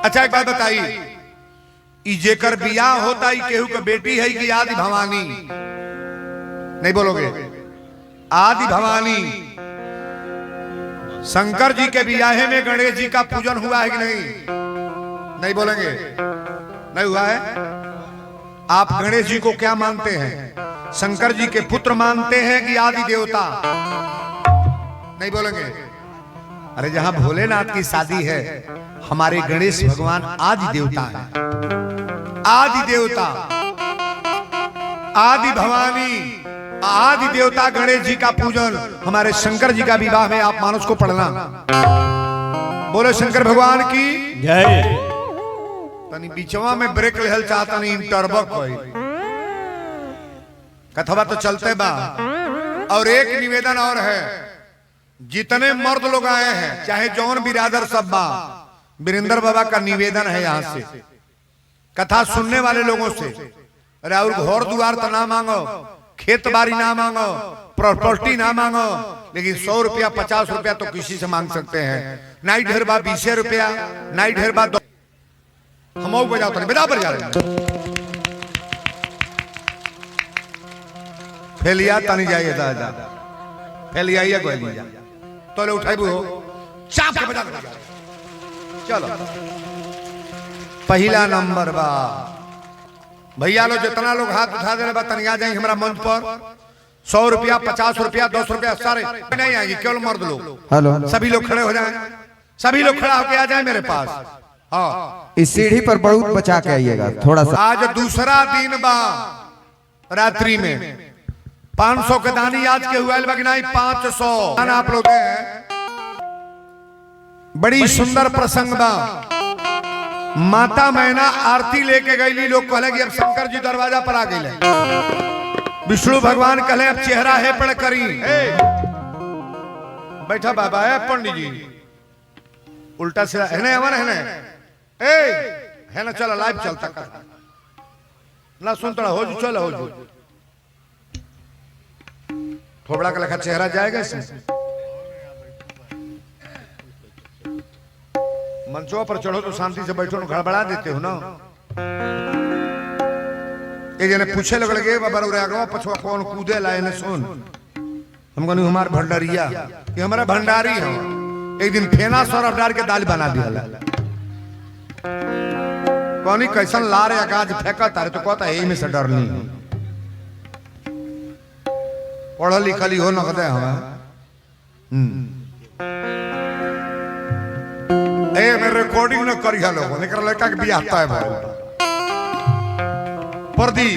अच्छा एक बात बताइए, ई जेकर बियाह होता ही केहू के बेटी है कि आदि भवानी? नहीं बोलोगे? आदि भवानी। शंकर जी के बियाहे में गणेश जी का पूजन हुआ है कि नहीं? नहीं बोलेंगे? नहीं हुआ है। आप गणेश जी को क्या मानते हैं? शंकर जी के पुत्र मानते हैं कि आदि देवता? नहीं बोलेंगे? अरे जहां भोलेनाथ की शादी है, हमारे गणेश भगवान आदि देवता है। आदि देवता, आदि भवानी, आदि देवता गणेश जी का पूजन, हमारे शंकर जी का विवाह में आप मानस को पढ़ना। बोले शंकर भगवान की जय। तनी बीचवा में ब्रेक लेहल चाहता नहीं, इंटरवल कोई कथवा तो चलते बा। और एक निवेदन और है, जितने मर्द लोग आए हैं चाहे जौन बिरादर सब बा, वीरेंद्र बाबा का निवेदन है यहाँ से कथा सुनने वाले लोगों से, अरे और घर द्वार तो ना मांगो, खेत बाड़ी ना मांगो, प्रॉपर्टी ना मांगो, लेकिन 100 रुपया 50 रुपया तो किसी से मांग सकते हैं। नाई ढेर बा 20 रुपया, नाई ढेर बा हम बजाओ तो बजा पर जा रहे फैलिया तानी जाइए दादा फैलिया कोई जा तो ले उठाई हो चाप के बजा चलो। पहला नंबर बा भैया लोग जितना लोग हाथ उठा दे बा तनिया जाए हमारा मंच पर 100 रुपया 50 रुपया 10 रुपया सारे नहीं आएगी, केवल मर्द लोग। हेलो सभी लोग खड़े हो जाएं, सभी लोग खड़ा होके आ जाए मेरे पास। हाँ इस सीढ़ी पर बहुत बचा के आइएगा थोड़ा सा। आज दूसरा दिन बा रात्रि में 500 के दानी आज के हुआ बगनाई 500 आप लोग बड़ी सुंदर प्रसंग बा। माता मैना आरती लेके गई, लोग कहले कि अब शंकर जी दरवाजा पर आ गए। विष्णु भगवान कहले अब चेहरा है पड़ करी बैठा बाबा है पंडित जी उल्टा से है ना अमन है ना है ना चलो लाइव चलता कर ना सुन थोड़ा हो जो चलो हो जो थोबड़ा का लिखा चेहरा जाएगा इसमें। मंचों पर चढ़ो तो शांति से बैठो, गड़बड़ा देते हो ना। ये जने पूछे लगे बाबा अगवा पछवा कौन कूदे लाए ने सुन, हम कहनी हमार भंडारिया ये हमारा भंडारी है। एक दिन फेना सरफ डाल के दाल बना दिया कौनी कैसन ला रहे अकाज फेंका तारे तो कहता है में से डर नहीं पढ़ल लिखल हो नकदे मैं रिकॉर्डिंग न करी लोग निकल लड़का के भी आता है भाई पर्दी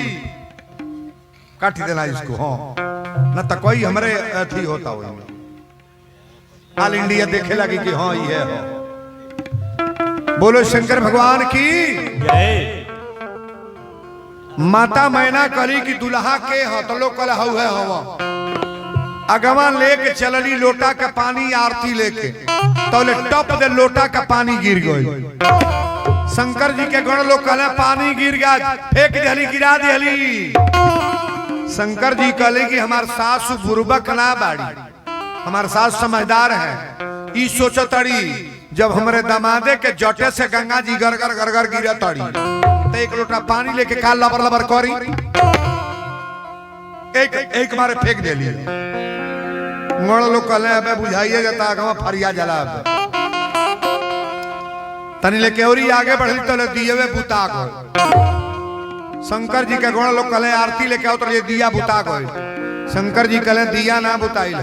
काटी देना इसको। हाँ न तो कोई हमारे अथी होता हो ऑल इंडिया देखे लगी कि हाँ ये है। बोलो शंकर भगवान की जय। माता मैना करी कि दुल्हा के हतो लोग कल हऊ है हवा अगवा लेके चलली लोटा का पानी आरती लेके तो ले टप दे लोटा का पानी गिर गई। शंकर जी के गण लोग कहले पानी गिर गया फेंक दिहली गिरा दिहली। शंकर जी कहले कि हमार सासु बुर्बक ना बाड़ी, हमार सास समझदार है। ई सोचतड़ी जब हमारे दामादे के जटे से गंगा जी गरगर गरगर गिरा तड़ी तो एक लोटा पानी लेके काल लबर लबर करी एक मारे फेंक देली। मोड़ लोग कहले अबे बुझाइए जाता अगवा फरिया जला तनी लेके और आगे बढ़ी तो ले दिए बुता को। शंकर जी के गण लोग कहले आरती लेके आओ तो ले दिया बुता को। शंकर जी कहले दिया ना बुताइल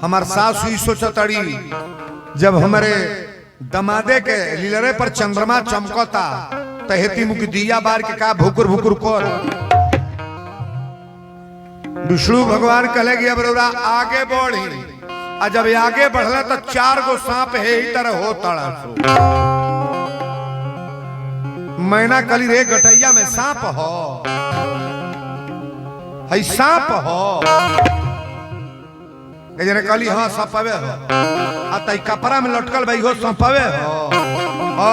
हमार सास हुई सोचतड़ी जब हमारे दमादे के लीलरे पर चंद्रमा चमकता तहेती मुख दिया बार के का भुकुर भुकुर कर। विष्णु भगवान कहले कि अब रौरा आगे बढ़ी आ जब आगे बढ़ला तो 4 गो सांप है ही तरह हो तड़ा मैना कली रे गटैया में सांप हो है सांप हो जने कली हाँ सांपवे हो आ तई कपड़ा में लटकल भाई हो सांपवे हो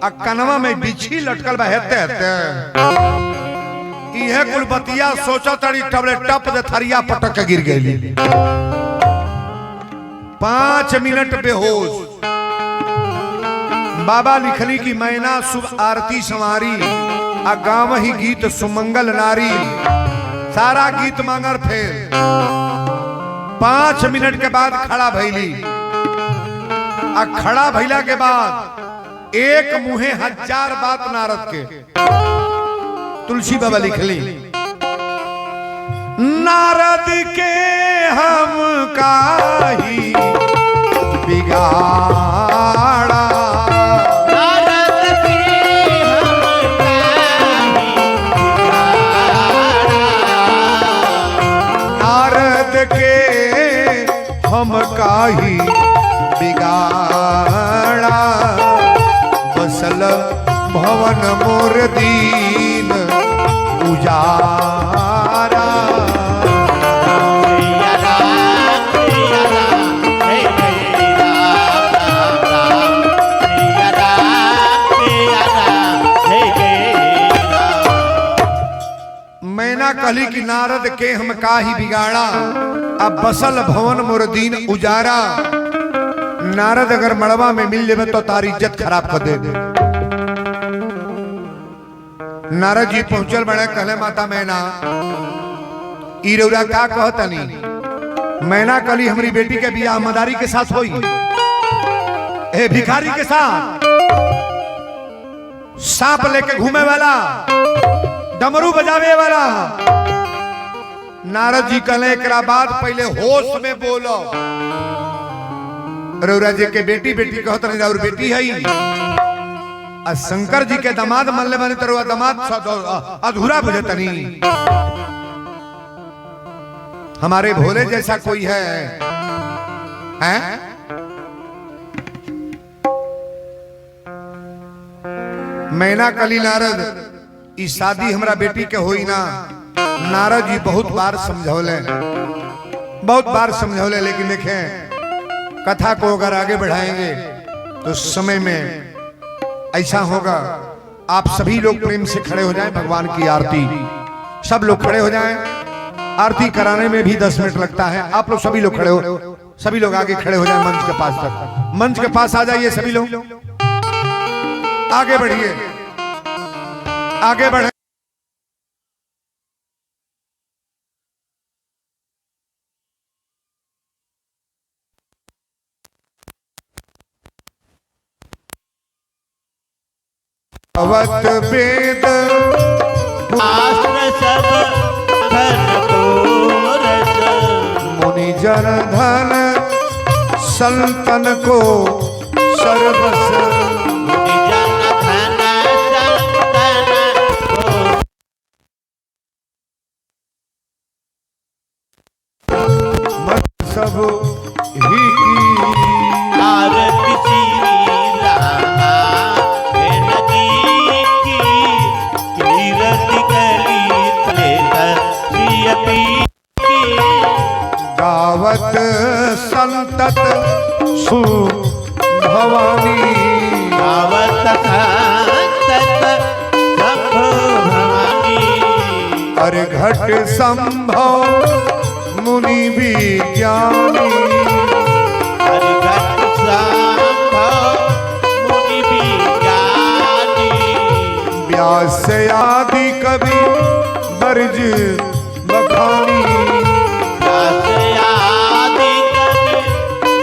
आ कनवा में बिछी लटकल बा हेते हेते इहे कुल बतिया सोचा तड़ी टबले टप दे थरिया पटक के गिर गईली 5 मिनट बेहोश बाबा लिखली की मैना शुभ आरती संवारी आ गाँव ही गीत सुमंगल नारी सारा गीत मांगर फेर 5 मिनट के बाद खड़ा भैली आ खड़ा भैला के बाद एक मुहे 1000 बात नारद के तुलसी बाबा लिखली नारद के हम काही बिगाड़ा हम काही बिगाड़ा बसल भवन मोर दीन उजारा मैना कली की नारद के हम काही बिगाड़ा अब बसल भवन मोर दीन उजारा नारद अगर मड़वा में मिल जाए तो तारी इज्जत खराब कर दे नारद जी पहुंचल बड़े कहले माता मैना ई रउरा का कहतनी मैना कली हमारी बेटी के बियाह मदारी के साथ होई ए भिखारी के साथ सांप लेके घूमे वाला डमरू बजावे वाला नारद जी कहले एकरा बाद पहले होश में बोलो रउरा जी के बेटी बेटी कहत नहीं और बेटी है आ शंकर जी के दामाद मनले बने तो दामाद अधूरा बुझतनी हमारे भोले जैसा कोई है हैं? मैना कली नारद ई शादी हमरा बेटी के होई ना नारद जी बहुत बार समझौले लेकिन देखें कथा को अगर आगे बढ़ाएंगे तो समय में ऐसा होगा आप सभी लोग प्रेम से खड़े हो जाएं भगवान की आरती सब लोग खड़े हो जाएं आरती कराने में भी 10 मिनट लगता है आप लोग सभी लोग खड़े हो सभी लोग आगे खड़े हो जाएं मंच के पास तक मंच के पास आ जाइए सभी लोग आगे बढ़िए आगे बढ़े अवत वेद शास्त्र सब धन कोरस मुनि जन धन संतन को सर्वस मुनि जन धन संतन को मत सब ही की आरती श्री रामा हे नदी की कीरति कली तले श्री गावत संतत सु भवानी गावत संतत शंभु भवानी अरे घट संभव मुनि विज्ञानी हरि घट संभव मुनि विज्ञानी व्यास आदि कवि बरज बखानी व्यास आदि कवि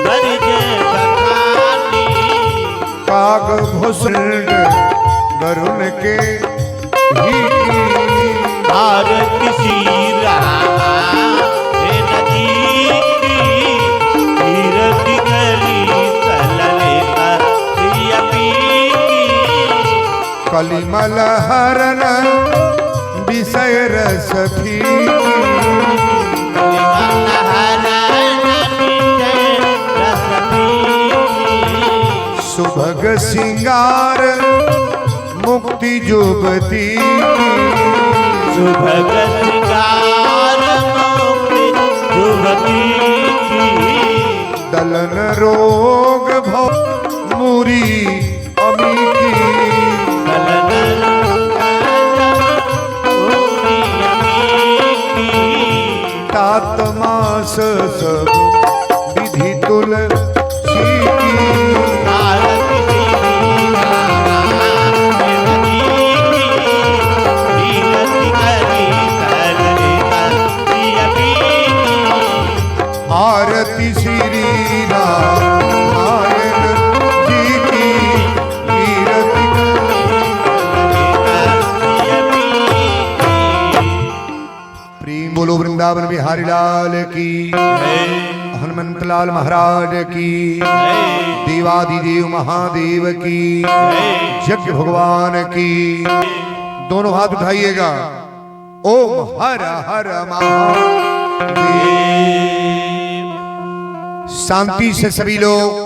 बरज बखानी काग भूषण वरुण के ही आरती श्री रामा हे नदी की कीरति कली तलले श्री कलिमल हरण विषय रस फीकी। कलिमल हरण विषय सुभग सिंगार मुक्ति जुगती सुभग सिंगार मुक्ति जुगती की दलन रोग भव मुरी अमी की तात मास सब विधि तुलसी की आरती श्री नारायण जी की कीरति प्रेम बोलो वृंदावन बिहारी लाल की हनुमंत लाल महाराज की देवादिदेव महादेव की यज्ञ भगवान की दोनों हाथ उठाइएगा ओम हर हर महादेव शांति से सभी लोग